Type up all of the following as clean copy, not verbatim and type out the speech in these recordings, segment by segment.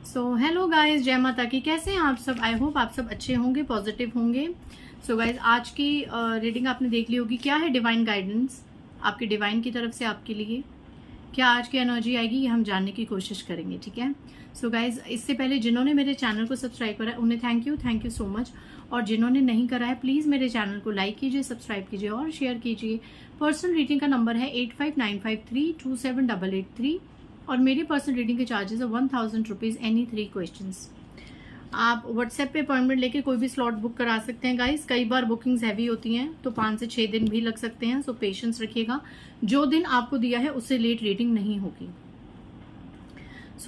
Hello guys, जय माता की। कैसे हैं आप सब? आई होप आप सब अच्छे होंगे, पॉजिटिव होंगे। गाइस, आज की रीडिंग आपने देख ली होगी। क्या है डिवाइन गाइडेंस आपके डिवाइन की तरफ से आपके लिए? क्या आज की एनर्जी आएगी, ये हम जानने की कोशिश करेंगे, ठीक है। गाइस, इससे पहले जिन्होंने मेरे चैनल को सब्सक्राइब करा है उन्हें थैंक यू सो मच। और जिन्होंने नहीं करा है प्लीज़ मेरे चैनल को लाइक कीजिए, सब्सक्राइब कीजिए और शेयर कीजिए। पर्सनल रीडिंग का नंबर है 8595327883 और मेरी पर्सनल रीडिंग के चार्जेस है 1000 रुपीज़ एनी 3 क्वेश्चंस। आप व्हाट्सएप पे अपॉइंटमेंट लेके कोई भी स्लॉट बुक करा सकते हैं गाइस। कई बार बुकिंग्स हैवी होती हैं तो 5 से 6 दिन भी लग सकते हैं, सो पेशेंस रखिएगा। जो दिन आपको दिया है उससे लेट रीडिंग नहीं होगी।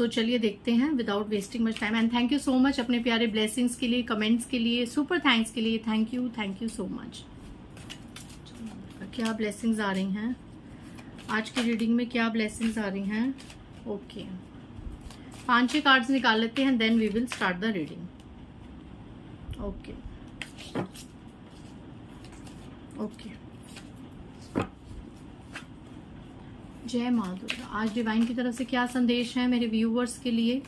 चलिए देखते हैं without wasting much time. And thank you so much अपने प्यारे ब्लेसिंग्स के लिए, कमेंट्स के लिए, सुपर थैंक्स के लिए। Thank you so much. क्या ब्लेसिंग्स आ रही हैं आज की रीडिंग में? क्या ब्लेसिंग्स आ रही हैं? ओके, 5-6 कार्ड्स निकाल लेते हैं, then we will start the reading. Okay, जय माँ दुर्गा। आज डिवाइन की तरफ से क्या संदेश है मेरे व्यूवर्स के लिए?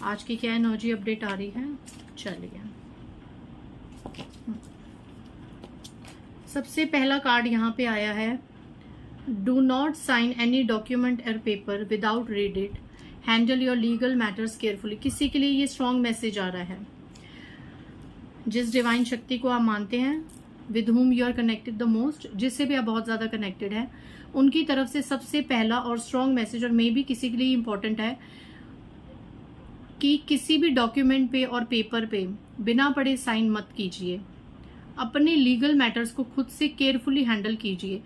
आज की क्या एनर्जी अपडेट आ रही है? चलिए, सबसे पहला कार्ड यहाँ पे आया है, do not sign any document और paper without read it, handle your legal matters carefully. किसी के लिए ये स्ट्रॉन्ग मैसेज आ रहा है। जिस डिवाइन शक्ति को आप मानते हैं, with whom you are connected the most, जिससे भी आप बहुत ज्यादा कनेक्टेड है, उनकी तरफ से सबसे पहला और स्ट्रॉन्ग मैसेज, और मे बी किसी के लिए इंपॉर्टेंट है, कि किसी भी डॉक्यूमेंट पे और पेपर पे बिना पढ़े साइन मत कीजिए। अपने लीगल मैटर्स को खुद से केयरफुली हैंडल कीजिए।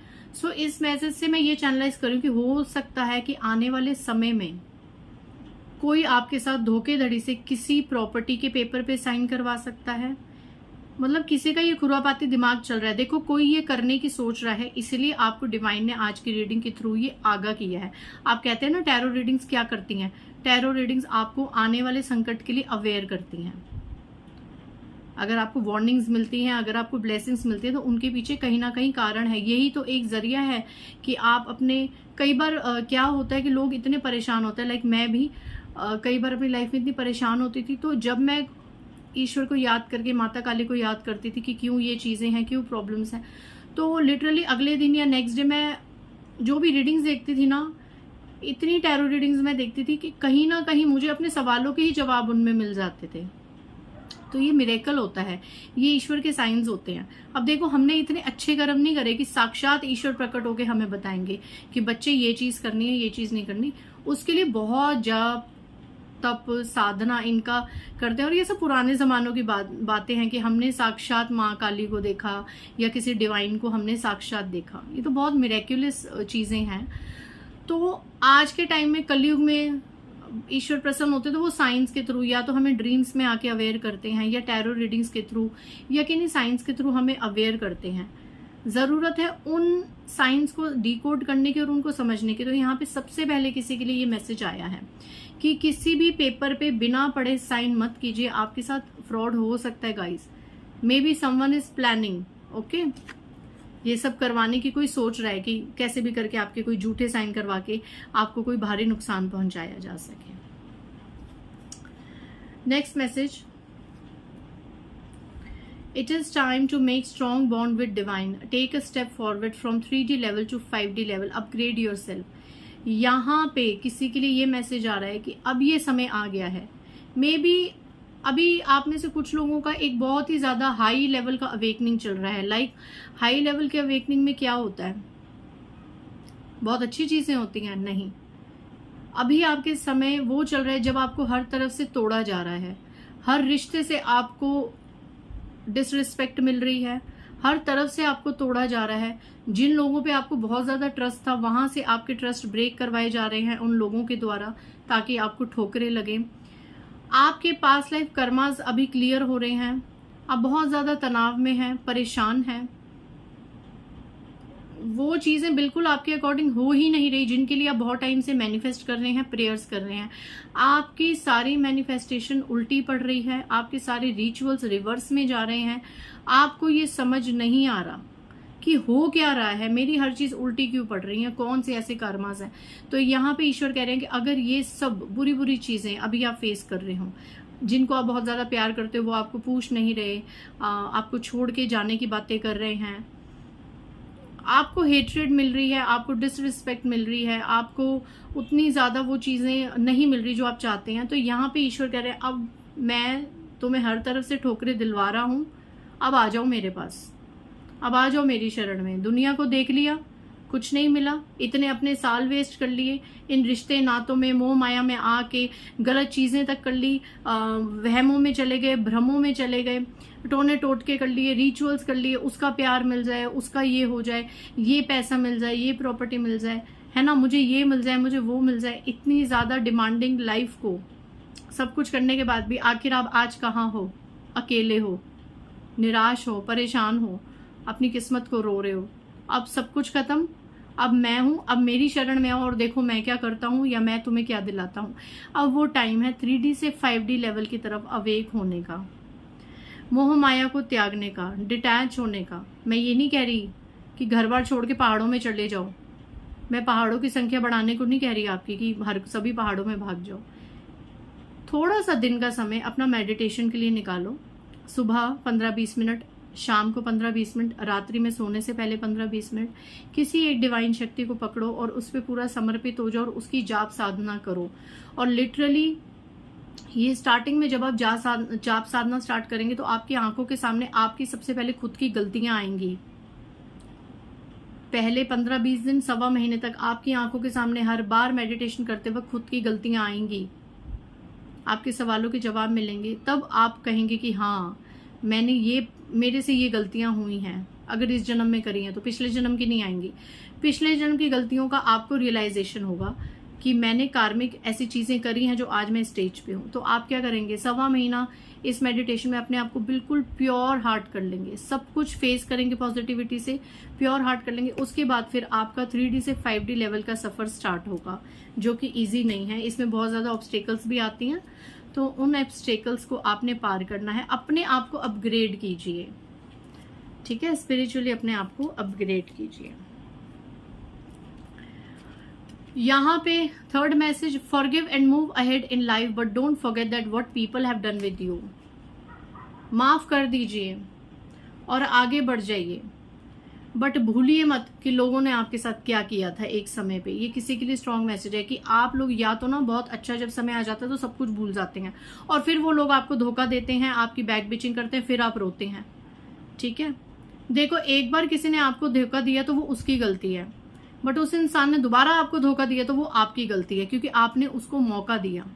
इस मैसेज से मैं ये चैनलाइज करूं कि हो सकता है कि आने वाले समय में कोई आपके साथ धोखेधड़ी से किसी प्रॉपर्टी के पेपर पे साइन करवा सकता है। मतलब किसी का ये खुरापाती दिमाग चल रहा है। देखो, कोई ये करने की सोच रहा है, इसलिए आपको डिवाइन ने आज की रीडिंग के थ्रू ये आगाह किया है। आप कहते हैं ना, टैरो रीडिंग्स क्या करती हैं? टैरो रीडिंग्स आपको आने वाले संकट के लिए अवेयर करती हैं। अगर आपको वार्निंग्स मिलती हैं, अगर आपको ब्लेसिंग्स मिलती है, तो उनके पीछे कहीं ना कहीं कारण है। यही तो एक जरिया है कि आप अपने, कई बार क्या होता है कि लोग इतने परेशान होते हैं, लाइक मैं भी कई बार अपनी लाइफ में इतनी परेशान होती थी, तो जब मैं ईश्वर को याद करके, माता काली को याद करती थी कि क्यों ये चीज़ें हैं, क्यों प्रॉब्लम्स हैं, तो लिटरली अगले दिन या नेक्स्ट डे मैं जो भी रीडिंग्स देखती थी ना, इतनी टैरो रीडिंग्स मैं देखती थी कि कहीं ना कहीं मुझे अपने सवालों के ही जवाब उनमें मिल जाते थे। तो ये मिरेकल होता है, ये ईश्वर के साइंस होते हैं। अब देखो, हमने इतने अच्छे कर्म नहीं करे कि साक्षात ईश्वर प्रकट होकर हमें बताएंगे कि बच्चे ये चीज करनी है, ये चीज नहीं करनी। उसके लिए बहुत जप, तप, साधना इनका करते हैं। और ये सब पुराने जमानों की बातें हैं कि हमने साक्षात माँ काली को देखा या किसी डिवाइन को हमने साक्षात देखा। ये तो बहुत मिरेक्युलस चीजें हैं। तो आज के टाइम में, कलयुग में, ईश्वर प्रसन्न होते तो वो साइंस के थ्रू, या तो हमें ड्रीम्स में आके अवेयर करते हैं, या टैरो रीडिंग्स के थ्रू, या किन्हीं साइंस के थ्रू हमें अवेयर करते हैं। जरूरत है उन साइंस को डिकोड करने की और उनको समझने की। तो यहाँ पे सबसे पहले किसी के लिए ये मैसेज आया है कि किसी भी पेपर पे बिना पढ़े साइन मत कीजिए। आपके साथ फ्रॉड हो सकता है guys. May be someone is planning, okay, ये सब करवाने की कोई सोच रहा है कि कैसे भी करके आपके कोई झूठे साइन करवा के आपको कोई भारी नुकसान पहुंचाया जा सके। Next message, it is time to make strong bond with divine, take a step forward from 3D level to 5D level, upgrade yourself. यहाँ पे किसी के लिए ये मैसेज आ रहा है कि अब ये समय आ गया है। मे बी अभी आप में से कुछ लोगों का एक बहुत ही ज्यादा हाई लेवल का अवेकनिंग चल रहा है। लाइक हाई लेवल के अवेकनिंग में क्या होता है? बहुत अच्छी चीजें होती हैं? नहीं, अभी आपके समय वो चल रहा है जब आपको हर तरफ से तोड़ा जा रहा है। हर रिश्ते से आपको डिसरिस्पेक्ट मिल रही है, हर तरफ से आपको तोड़ा जा रहा है। जिन लोगों पे आपको बहुत ज्यादा ट्रस्ट था, वहां से आपके ट्रस्ट ब्रेक करवाए जा रहे हैं उन लोगों के द्वारा, ताकि आपको ठोकरें लगे। आपके पास्ट लाइफ कर्मास अभी क्लियर हो रहे हैं। आप बहुत ज्यादा तनाव में हैं, परेशान हैं। वो चीजें बिल्कुल आपके अकॉर्डिंग हो ही नहीं रही जिनके लिए आप बहुत टाइम से मैनिफेस्ट कर रहे हैं, प्रेयर्स कर रहे हैं। आपकी सारी मैनिफेस्टेशन उल्टी पड़ रही है, आपके सारे रिचुअल्स रिवर्स में जा रहे हैं। आपको ये समझ नहीं आ रहा कि हो क्या रहा है, मेरी हर चीज उल्टी क्यों पड़ रही है, कौन से ऐसे कर्मास हैं। तो यहाँ पे ईश्वर कह रहे हैं कि अगर ये सब बुरी बुरी चीजें अभी आप फेस कर रहे हो, जिनको आप बहुत ज्यादा प्यार करते हो वो आपको पूछ नहीं रहे, आपको छोड़ के जाने की बातें कर रहे हैं, आपको हेट्रेड मिल रही है, आपको डिसरिस्पेक्ट मिल रही है, आपको उतनी ज्यादा वो चीजें नहीं मिल रही जो आप चाहते हैं, तो यहाँ पे ईश्वर कह रहे हैं अब मैं तुम्हें हर तरफ से ठोकरें दिलवा रहा हूं, अब आ जाओ मेरे पास, अब आ जाओ मेरी शरण में। दुनिया को देख लिया, कुछ नहीं मिला, इतने अपने साल वेस्ट कर लिए, इन रिश्ते नातों में मोह माया में आके गलत चीजें तक कर ली, वहमों में चले गए, भ्रमों में चले गए, टोने टोटके कर लिए, रिचुअल्स कर लिए, उसका प्यार मिल जाए, उसका ये हो जाए, ये पैसा मिल जाए, ये प्रॉपर्टी मिल जाए, है ना, मुझे ये मिल जाए, मुझे वो मिल जाए। इतनी ज्यादा डिमांडिंग लाइफ को सब कुछ करने के बाद भी आखिर आप आज कहाँ हो, अकेले हो, निराश हो, परेशान हो, अपनी किस्मत को रो रहे हो। अब सब कुछ खत्म, अब मैं हूं, अब मेरी शरण में आओ और देखो मैं क्या करता हूं या मैं तुम्हें क्या दिलाता हूं। अब वो टाइम है 3D से 5D लेवल की तरफ अवेक होने का, मोह माया को त्यागने का, डिटैच होने का। मैं ये नहीं कह रही कि घर बार छोड़ के पहाड़ों में चले जाओ, मैं पहाड़ों की संख्या बढ़ाने को नहीं कह रही आपकी कि हर सभी पहाड़ों में भाग जाओ। थोड़ा सा दिन का समय अपना मेडिटेशन के लिए निकालो, सुबह 15-20 मिनट, शाम को 15-20 मिनट, रात्रि में सोने से पहले 15-20 मिनट। किसी एक डिवाइन शक्ति को पकड़ो और उस पर पूरा समर्पित हो जाओ और उसकी जाप साधना करो। और लिटरली ये स्टार्टिंग में जब आप जाप साधना स्टार्ट करेंगे तो आपकी आंखों के सामने आपकी सबसे पहले खुद की गलतियां आएंगी। पहले 15-20 दिन, सवा महीने तक आपकी आंखों के सामने हर बार मेडिटेशन करते वक्त खुद की गलतियां आएंगी, आपके सवालों के जवाब मिलेंगे। तब आप कहेंगे कि हाँ मैंने ये, मेरे से ये गलतियां हुई हैं, अगर इस जन्म में करी हैं तो पिछले जन्म की नहीं आएंगी। पिछले जन्म की गलतियों का आपको रियलाइजेशन होगा कि मैंने कार्मिक ऐसी चीजें करी हैं जो आज मैं स्टेज पे हूं। तो आप क्या करेंगे, सवा महीना इस मेडिटेशन में अपने आप को बिल्कुल प्योर हार्ट कर लेंगे, सब कुछ फेस करेंगे पॉजिटिविटी से, प्योर हार्ट कर लेंगे। उसके बाद फिर आपका 3D से 5D लेवल का सफर स्टार्ट होगा, जो कि इजी नहीं है, इसमें बहुत ज्यादा ऑब्स्टेकल्स भी आती हैं। तो उन ऑब्स्टेकल्स को आपने पार करना है, अपने आप को अपग्रेड कीजिए, ठीक है, स्पिरिचुअली अपने आप को अपग्रेड कीजिए। यहाँ पे third message, forgive and move ahead in life but don't forget that what people have done with you. माफ कर दीजिए और आगे बढ़ जाइए, बट भूलिए मत कि लोगों ने आपके साथ क्या किया था एक समय पे। ये किसी के लिए स्ट्रॉन्ग मैसेज है कि आप लोग या तो ना बहुत अच्छा जब समय आ जाता है तो सब कुछ भूल जाते हैं और फिर वो लोग आपको धोखा देते हैं, आपकी बैक बिचिंग करते हैं, फिर आप रोते हैं, ठीक है। देखो, एक बार किसी ने आपको धोखा दिया तो वो उसकी गलती है, बट उस इंसान ने दोबारा आपको धोखा दिया तो वो आपकी गलती है, क्योंकि आपने उसको मौका दिया,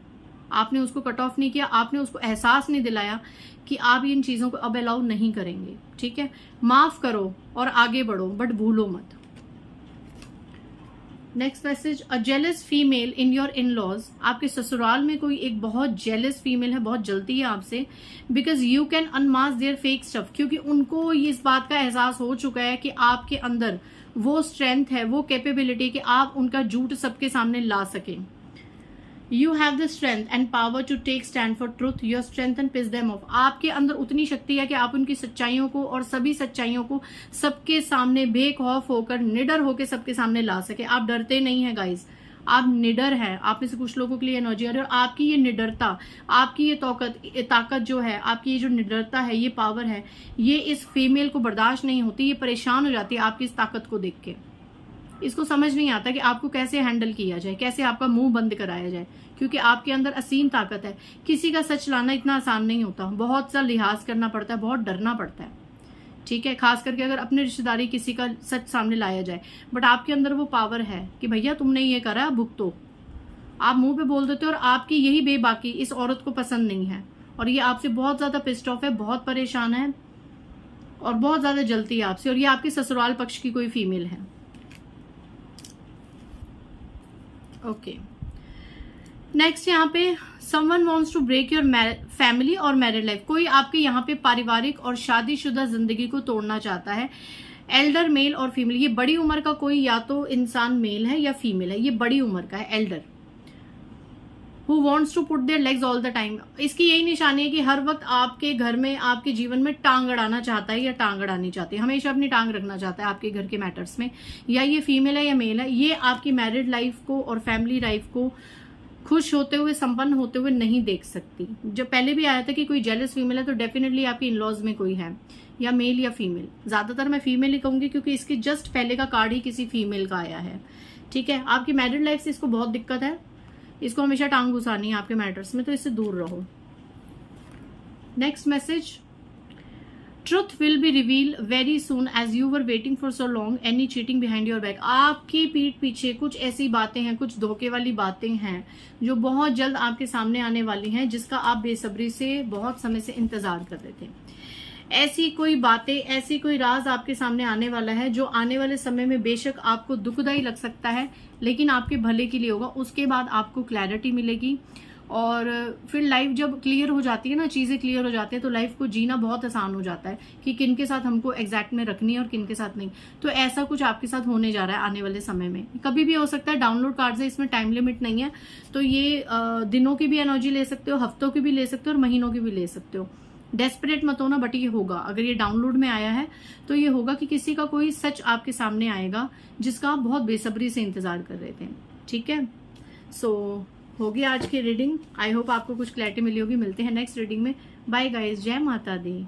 आपने उसको कट ऑफ नहीं किया, आपने उसको एहसास नहीं दिलाया कि आप इन चीजों को अब अलाउ नहीं करेंगे, ठीक है। माफ करो और आगे बढ़ो, बट भूलो मत। Next message, a jealous female in your in laws. आपके ससुराल में कोई एक बहुत जेलस फीमेल है, बहुत जलती है आपसे, because you can unmask their fake stuff. क्योंकि उनको इस बात का एहसास हो चुका है कि आपके अंदर वो स्ट्रेंथ है, वो कैपेबिलिटी कि आप उनका झूठ सबके सामने ला सके। You have the strength and power to take stand for truth, your strength and piss them off. आपके अंदर उतनी शक्ति है कि आप उनकी सच्चाइयों को और सभी सच्चाइयों को सबके सामने बेखौफ होकर, निडर होकर सबके सामने ला सके। आप डरते नहीं है गाइज, आप निडर हैं। आप में से कुछ लोगों के लिए एनर्जी आ रही है और आपकी ये निडरता, आपकी ये ताकत जो है, आपकी ये जो निडरता है, ये पावर है, ये इस फीमेल को बर्दाश्त नहीं होती, ये परेशान हो जाती है आपकी इस ताकत को देख के। इसको समझ नहीं आता कि आपको कैसे हैंडल किया जाए, कैसे आपका मुंह बंद कराया जाए, क्योंकि आपके अंदर असीम ताकत है। किसी का सच लाना इतना आसान नहीं होता, बहुत सा लिहाज करना पड़ता है, बहुत डरना पड़ता है, ठीक है, खास करके अगर अपने रिश्तेदारी किसी का सच सामने लाया जाए। बट आपके अंदर वो पावर है कि भैया तुमने ये करा, भुगतो। आप मुंह पे बोल देते हो और आपकी यही बेबाकी इस औरत को पसंद नहीं है और ये आपसे बहुत ज्यादा पिस्ड ऑफ है, बहुत परेशान है और बहुत ज्यादा जलती है आपसे, और ये आपके ससुराल पक्ष की कोई फीमेल है। ओके, नेक्स्ट यहाँ पे someone wants to break your family और मैरिड लाइफ। कोई आपके यहाँ पे पारिवारिक और शादीशुदा जिंदगी को तोड़ना चाहता है। एल्डर मेल और फीमेल, ये बड़ी उम्र का कोई या तो इंसान मेल है या फीमेल है, ये बड़ी उम्र का है, elder. Who wants to put their legs all the time, इसकी यही निशानी है कि हर वक्त आपके घर में, आपके जीवन में टांग अड़ाना चाहता है या टांग अड़ानी चाहती है, हमेशा अपनी टांग रखना चाहता है आपके घर के मैटर्स में, या ये फीमेल है या मेल है, ये आपकी मैरिड लाइफ को और फैमिली लाइफ को खुश होते हुए, संपन्न होते हुए नहीं देख सकती। जब पहले भी आया था कि कोई जेलस फीमेल है तो डेफिनेटली आपकी इनलॉज में कोई है, या मेल या फीमेल, ज्यादातर मैं फीमेल ही कहूंगी क्योंकि इसके जस्ट पहले का कार्ड ही किसी फीमेल का आया है। ठीक है, आपकी मैरिड लाइफ से इसको बहुत दिक्कत है, इसको हमेशा टांग घुसानी है आपके मैटर्स में, तो इससे दूर रहो। Next message, truth will be reveal very soon as you were waiting for so long any cheating behind your back. आपकी पीठ पीछे कुछ ऐसी बातें हैं, कुछ धोखे वाली बातें हैं जो बहुत जल्द आपके सामने आने वाली हैं, जिसका आप बेसब्री से बहुत समय से इंतजार कर रहे थे। ऐसी कोई बातें, ऐसी कोई राज आपके सामने आने वाला है जो आने वाले समय में बेशक आपको दुखदायी लग सकता है, लेकिन आपके भले के लिए होगा। उसके बाद आपको क्लैरिटी मिलेगी और फिर लाइफ जब क्लियर हो जाती है ना, चीजें क्लियर हो जाती है, तो लाइफ को जीना बहुत आसान हो जाता है कि किन के साथ हमको एग्जैक्ट में रखनी है और किन के साथ नहीं। तो ऐसा कुछ आपके साथ होने जा रहा है आने वाले समय में, कभी भी हो सकता है। डाउनलोड कार्ड है, इसमें टाइम लिमिट नहीं है, तो ये दिनों की भी एनर्जी ले सकते हो, हफ्तों की भी ले सकते हो और महीनों की भी ले सकते हो। डेस्परेट मत होना, बट ये होगा। अगर ये डाउनलोड में आया है तो ये होगा कि किसी का कोई सच आपके सामने आएगा जिसका आप बहुत बेसब्री से इंतजार कर रहे थे। ठीक है, सो हो गया आज की रीडिंग। आई होप आपको कुछ क्लैरिटी मिली होगी। मिलते हैं नेक्स्ट रीडिंग में। बाय गाइस, जय माता दी।